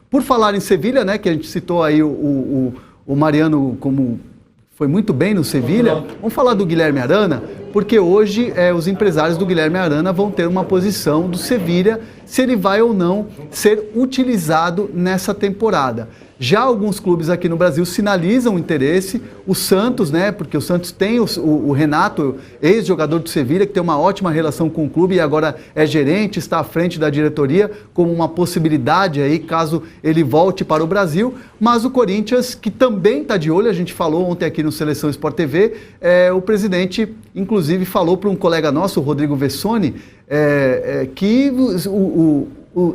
Por falar em Sevilha, né, que a gente citou aí o Mariano como foi muito bem no Sevilha, vamos falar do Guilherme Arana, porque hoje os empresários do Guilherme Arana vão ter uma posição do Sevilha, se ele vai ou não ser utilizado nessa temporada. Já alguns clubes aqui no Brasil sinalizam interesse, o Santos, né, porque o Santos tem o Renato, ex-jogador do Sevilha, que tem uma ótima relação com o clube e agora é gerente, está à frente da diretoria, como uma possibilidade aí, caso ele volte para o Brasil, mas o Corinthians, que também está de olho, a gente falou ontem aqui no Seleção Sport TV, o presidente, inclusive, falou para um colega nosso, o Rodrigo Vessoni, que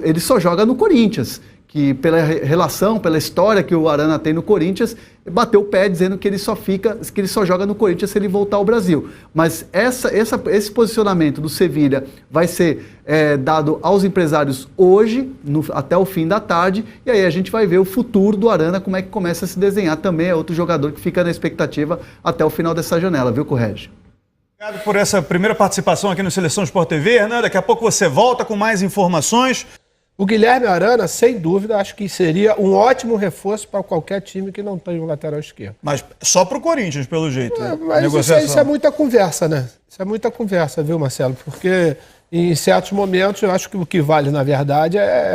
ele só joga no Corinthians, que pela relação, pela história que o Arana tem no Corinthians, bateu o pé dizendo que ele só joga no Corinthians se ele voltar ao Brasil. Mas esse posicionamento do Sevilha vai ser dado aos empresários hoje, até o fim da tarde, e aí a gente vai ver o futuro do Arana, como é que começa a se desenhar também, é outro jogador que fica na expectativa até o final dessa janela, viu, Correge? Obrigado por essa primeira participação aqui no Seleção Sport TV, Hernan. Daqui a pouco você volta com mais informações. O Guilherme Arana, sem dúvida, acho que seria um ótimo reforço para qualquer time que não tenha um lateral esquerdo. Mas só para o Corinthians, pelo jeito. Mas isso é muita conversa, né? Isso é muita conversa, viu, Marcelo? Porque em certos momentos eu acho que o que vale, na verdade, é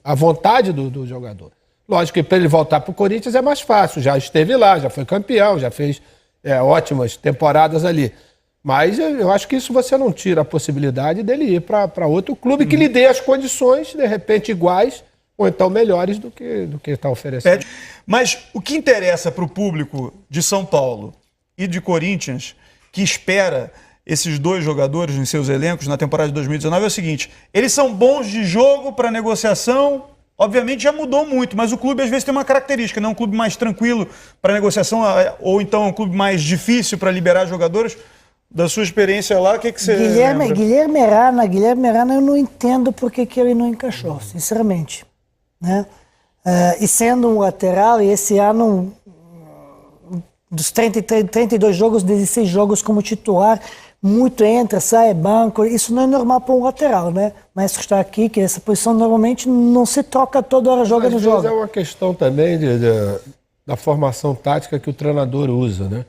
a vontade do jogador. Lógico que para ele voltar para o Corinthians é mais fácil. Já esteve lá, já foi campeão, já fez ótimas temporadas ali. Mas eu acho que isso você não tira a possibilidade dele ir para outro clube que lhe dê as condições, de repente, iguais ou então melhores do que está oferecendo. Mas o que interessa para o público de São Paulo e de Corinthians, que espera esses dois jogadores em seus elencos na temporada de 2019, é o seguinte: eles são bons de jogo para negociação. Obviamente já mudou muito, mas o clube às vezes tem uma característica, não é um clube mais tranquilo para negociação ou então um clube mais difícil para liberar jogadores. Da sua experiência lá, o que você lembra? Guilherme Arana, eu não entendo por que ele não encaixou, sinceramente. Né? E sendo um lateral, e esse ano, dos 32 jogos, 16 jogos como titular, muito entra, sai, banco, isso não é normal para um lateral, né? Mas está aqui, que essa posição normalmente não se troca toda hora, joga no jogo. Mas é uma questão também da formação tática que o treinador usa, né?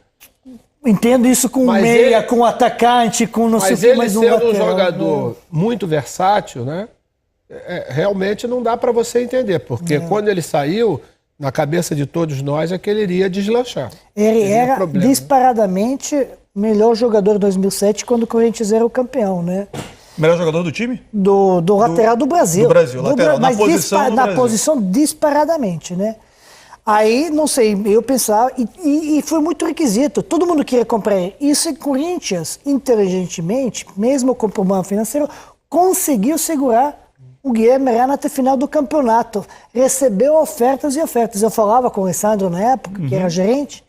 Entendo isso com meia, com atacante, com não sei o que, mas ele sendo um jogador muito versátil, né? Realmente não dá para você entender, porque quando ele saiu, na cabeça de todos nós, é que ele iria deslanchar. Ele era disparadamente melhor jogador de 2007, quando o Corinthians era o campeão, né? Melhor jogador do time? Do lateral do Brasil. Do Brasil, lateral, mas na posição disparadamente, né? Aí, não sei, eu pensava, e foi muito requisito, todo mundo queria comprar ele. Isso, o Corinthians, inteligentemente, mesmo com problema financeiro, conseguiu segurar o Guilherme Arana até o final do campeonato. Recebeu ofertas e ofertas. Eu falava com o Alessandro na época, que era gerente,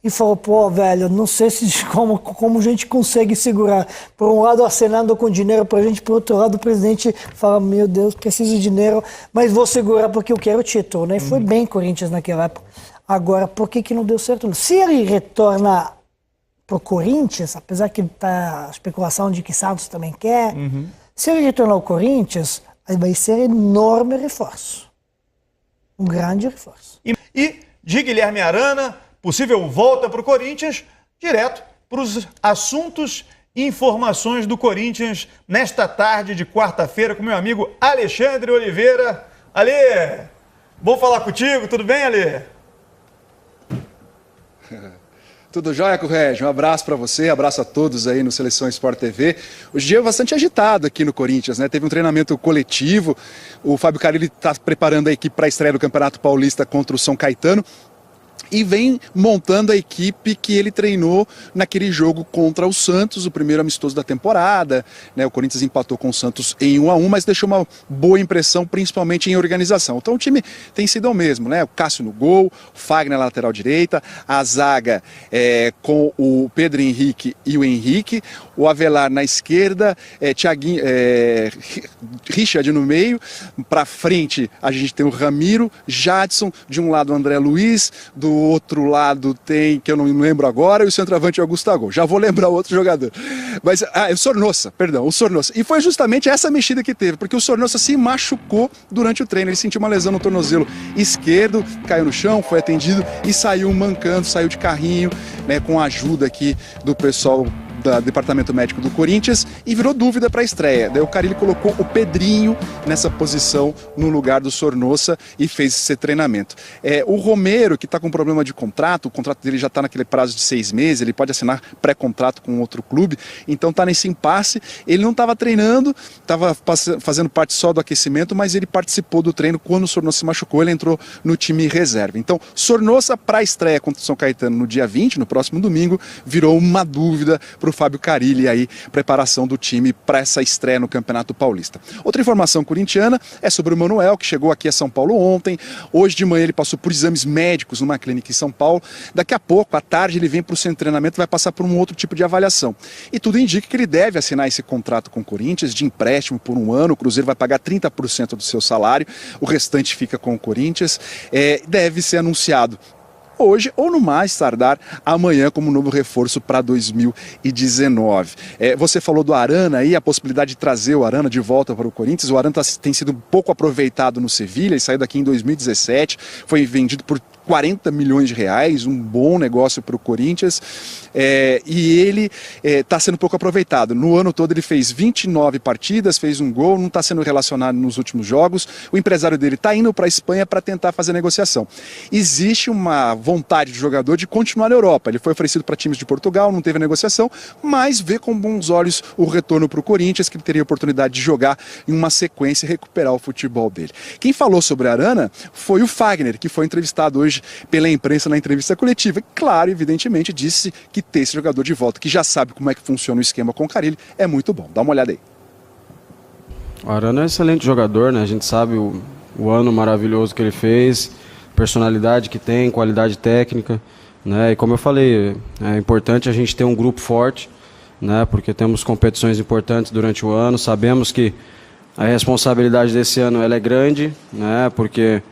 e falou, pô, velho, não sei como a gente consegue segurar. Por um lado, acenando com dinheiro pra gente, por outro lado, o presidente fala, meu Deus, preciso de dinheiro, mas vou segurar porque eu quero o título, né? Foi bem Corinthians naquela época. Agora, por que não deu certo? Se ele retorna pro Corinthians, apesar que tá a especulação de que Santos também quer, se ele retornar ao Corinthians, aí vai ser enorme reforço. Um grande reforço. E de Guilherme Arana, possível volta para o Corinthians, direto para os assuntos e informações do Corinthians nesta tarde de quarta-feira com meu amigo Alexandre Oliveira. Ale, bom falar contigo, tudo bem, Ale? Tudo jóia, Correge? Um abraço para você, abraço a todos aí no Seleção Sport TV. Hoje dia é bastante agitado aqui no Corinthians, né? Teve um treinamento coletivo, o Fábio Carille está preparando a equipe para a estreia do Campeonato Paulista contra o São Caetano. E vem montando a equipe que ele treinou naquele jogo contra o Santos, o primeiro amistoso da temporada, né? O Corinthians empatou com o Santos em 1-1, mas deixou uma boa impressão, principalmente em organização. Então o time tem sido o mesmo, né? O Cássio no gol, o Fagner na lateral direita, a zaga com o Pedro Henrique e o Henrique, o Avelar na esquerda, Thiaguinho, Richard no meio, para frente a gente tem o Ramiro, Jadson, de um lado o André Luiz, do do outro lado tem, que eu não me lembro agora, e o centroavante é o Gustavo. Já vou lembrar outro jogador. Mas, o Sornosa, perdão, o Sornosa. E foi justamente essa mexida que teve, porque o Sornosa se machucou durante o treino. Ele sentiu uma lesão no tornozelo esquerdo, caiu no chão, foi atendido e saiu mancando, saiu de carrinho, né, com a ajuda aqui do pessoal do Departamento Médico do Corinthians, e virou dúvida para a estreia. Daí o Carille colocou o Pedrinho nessa posição no lugar do Sornosa e fez esse treinamento. O Romero, que está com problema de contrato, o contrato dele já está naquele prazo de 6 meses, ele pode assinar pré-contrato com outro clube, então está nesse impasse. Ele não estava treinando, estava fazendo parte só do aquecimento, mas ele participou do treino quando o Sornosa se machucou, ele entrou no time reserva. Então, Sornosa para a estreia contra o São Caetano no dia 20, no próximo domingo, virou uma dúvida para o Fábio Carille aí, preparação do time para essa estreia no Campeonato Paulista. Outra informação corintiana é sobre o Manuel, que chegou aqui a São Paulo ontem. Hoje de manhã ele passou por exames médicos numa clínica em São Paulo. Daqui a pouco, à tarde, ele vem para o centro de treinamento e vai passar por um outro tipo de avaliação. E tudo indica que ele deve assinar esse contrato com o Corinthians de empréstimo por 1 ano. O Cruzeiro vai pagar 30% do seu salário, o restante fica com o Corinthians. Deve ser anunciado hoje ou no mais tardar amanhã como novo reforço para 2019. Você falou do Arana aí, a possibilidade de trazer o Arana de volta para o Corinthians. O Arana tem sido um pouco aproveitado no Sevilha, ele saiu daqui em 2017, foi vendido por 40 milhões de reais, um bom negócio para o Corinthians, e ele está sendo pouco aproveitado. No ano todo ele fez 29 partidas, fez um gol, não está sendo relacionado nos últimos jogos. O empresário dele está indo para a Espanha para tentar fazer negociação. Existe uma vontade do jogador de continuar na Europa. Ele foi oferecido para times de Portugal, não teve a negociação, mas vê com bons olhos o retorno para o Corinthians, que ele teria a oportunidade de jogar em uma sequência e recuperar o futebol dele. Quem falou sobre a Arana foi o Fagner, que foi entrevistado hoje pela imprensa na entrevista coletiva. E, claro, evidentemente, disse que ter esse jogador de volta, que já sabe como é que funciona o esquema com o Carille, é muito bom. Dá uma olhada aí. O Arana é um excelente jogador, né? A gente sabe o ano maravilhoso que ele fez, personalidade que tem, qualidade técnica, né? E como eu falei, é importante a gente ter um grupo forte, né? Porque temos competições importantes durante o ano. Sabemos que a responsabilidade desse ano ela é grande, né? Porque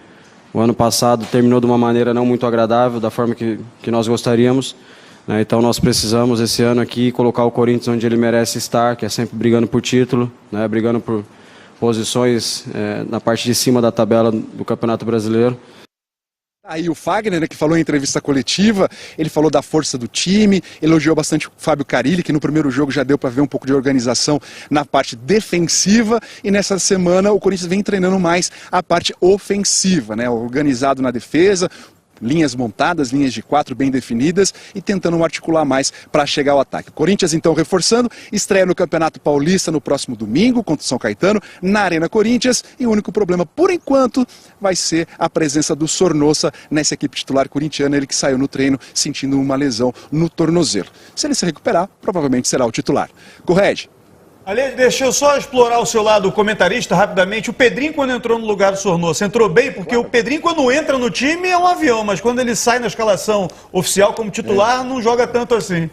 o ano passado terminou de uma maneira não muito agradável, da forma que nós gostaríamos, né? Então nós precisamos esse ano aqui colocar o Corinthians onde ele merece estar, que é sempre brigando por título, né? Brigando por posições na parte de cima da tabela do Campeonato Brasileiro. Aí o Fagner, né, que falou em entrevista coletiva, ele falou da força do time, elogiou bastante o Fábio Carille, que no primeiro jogo já deu para ver um pouco de organização na parte defensiva, e nessa semana o Corinthians vem treinando mais a parte ofensiva, né, organizado na defesa, linhas montadas, linhas de 4 bem definidas e tentando articular mais para chegar ao ataque. O Corinthians então reforçando, estreia no Campeonato Paulista no próximo domingo contra o São Caetano, na Arena Corinthians, e o único problema por enquanto vai ser a presença do Sornosa nessa equipe titular corintiana, ele que saiu no treino sentindo uma lesão no tornozelo. Se ele se recuperar, provavelmente será o titular. Correge. Ali, deixa eu só explorar o seu lado comentarista rapidamente. O Pedrinho, quando entrou no lugar do Sornosa, entrou bem, porque o Pedrinho, quando entra no time, é um avião, mas quando ele sai na escalação oficial como titular, não joga tanto assim.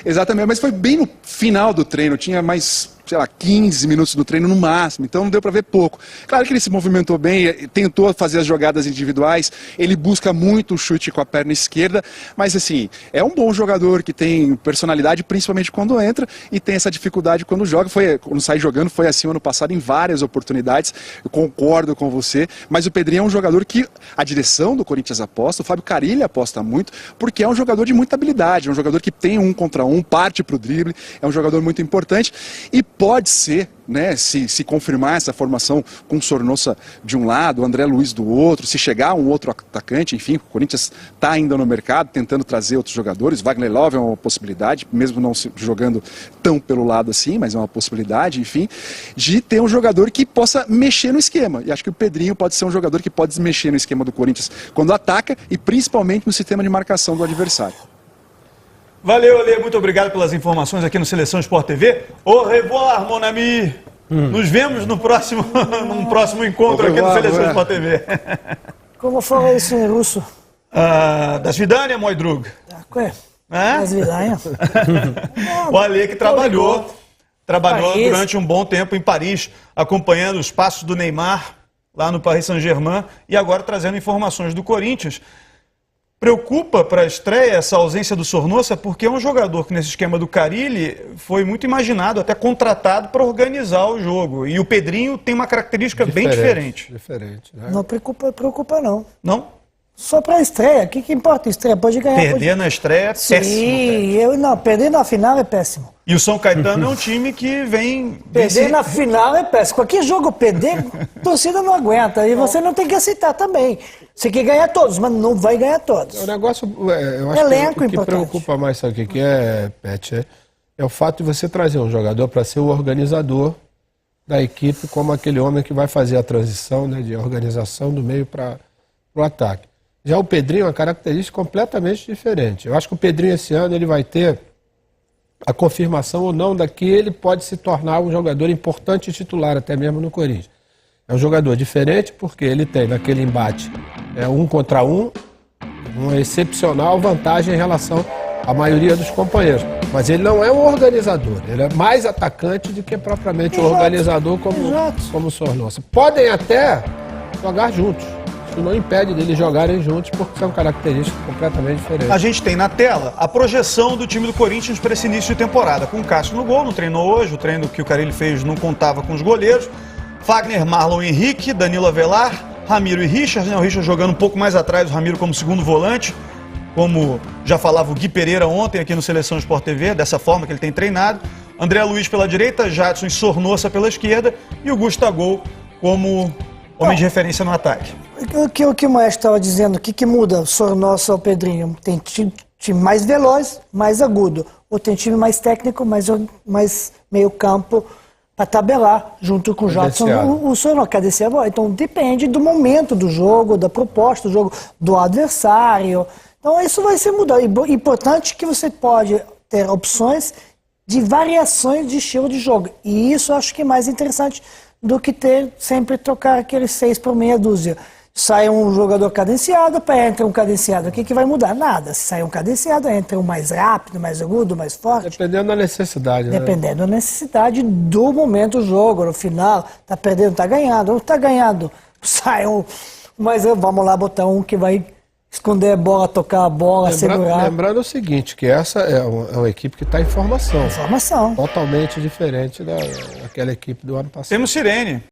Exatamente, mas foi bem no final do treino, tinha mais, sei lá, 15 minutos do treino no máximo, então não deu para ver pouco. Claro que ele se movimentou bem, tentou fazer as jogadas individuais, ele busca muito o chute com a perna esquerda, mas assim, é um bom jogador que tem personalidade, principalmente quando entra, e tem essa dificuldade quando joga. Quando sai jogando, foi assim ano passado em várias oportunidades, eu concordo com você, mas o Pedrinho é um jogador que a direção do Corinthians aposta, o Fábio Carille aposta muito, porque é um jogador de muita habilidade, é um jogador que tem 1 contra 1, parte para o drible, é um jogador muito importante, e pode ser, né, se confirmar essa formação com o Sornosa de um lado, o André Luiz do outro, se chegar um outro atacante, enfim, o Corinthians está ainda no mercado, tentando trazer outros jogadores. Wagner Love é uma possibilidade, mesmo não jogando tão pelo lado assim, mas é uma possibilidade, enfim, de ter um jogador que possa mexer no esquema. E acho que o Pedrinho pode ser um jogador que pode mexer no esquema do Corinthians quando ataca e principalmente no sistema de marcação do adversário. Valeu, Alê, muito obrigado pelas informações aqui no Seleção Sport TV. Au revoir, mon ami. Nos vemos no próximo, num próximo encontro aqui no Seleção Sport TV. Como fala isso em russo? Da Svidania, moj drug. Das vidania. O Alê que trabalhou durante um bom tempo em Paris, acompanhando os passos do Neymar. lá no Paris Saint-Germain, e agora trazendo informações do Corinthians. Preocupa para a estreia essa ausência do Sornosa, porque é um jogador que, nesse esquema do Carille, foi muito imaginado, até contratado para organizar o jogo. E o Pedrinho tem uma característica bem diferente. Diferente, né? Não preocupa não. Não? Só para a estreia. O que importa? Estreia pode ganhar. Perder na estreia é péssimo. Sim, perder na final é péssimo. E o São Caetano é um time que vem... Perder na final é péssimo. Qualquer jogo perder, a torcida não aguenta. E você não tem que aceitar também. Você quer ganhar todos, mas não vai ganhar todos. O negócio, eu acho Elenco que o que importante. preocupa mais, sabe o que é, Pet? É o fato de você trazer um jogador para ser o organizador da equipe, como aquele homem que vai fazer a transição, né, de organização do meio para o ataque. Já o Pedrinho é uma característica completamente diferente. Eu acho que o Pedrinho esse ano ele vai ter a confirmação ou não da que ele pode se tornar um jogador importante e titular, até mesmo no Corinthians. É um jogador diferente porque ele tem naquele embate 1 contra 1, uma excepcional vantagem em relação à maioria dos companheiros. Mas ele não é um organizador, ele é mais atacante do que propriamente um organizador como o Sornosa. Podem até jogar juntos. Isso não impede deles jogarem juntos, porque são características completamente diferentes. A gente tem na tela a projeção do time do Corinthians para esse início de temporada. Com o Cássio no gol, não treinou hoje, o treino que o Carille fez não contava com os goleiros. Fagner, Marlon, Henrique, Danilo Avelar, Ramiro e Richard, né? O Richard jogando um pouco mais atrás, o Ramiro como segundo volante, como já falava o Gui Pereira ontem aqui no Seleção Sport TV, dessa forma que ele tem treinado. André Luiz pela direita, Jadson e Sornosa pela esquerda e o Gustavo como homem de referência no ataque. O que o Maestro estava dizendo, o que muda o Sornosa ao Pedrinho? Tem time mais veloz, mais agudo. Ou tem time mais técnico, mais meio campo para tabelar junto com o Jadson. O Sornosa cadencia a bola. Então depende do momento do jogo, da proposta do jogo, do adversário. Então isso vai ser mudado. Importante que você pode ter opções de variações de estilo de jogo. E isso eu acho que é mais interessante do que sempre trocar aqueles 6 por meia dúzia. Sai um jogador cadenciado, entra um cadenciado. O que vai mudar? Nada. Se sai um cadenciado, entra um mais rápido, mais agudo, mais forte. Dependendo da necessidade, né? Dependendo da necessidade do momento do jogo. No final, tá perdendo, tá ganhando. Ou tá ganhando, sai um... Mas vamos lá botar um que vai esconder a bola, tocar a bola, segurar. Lembrando o seguinte, que essa é uma equipe que está em formação. Formação. Totalmente diferente daquela equipe do ano passado. Temos Sirene.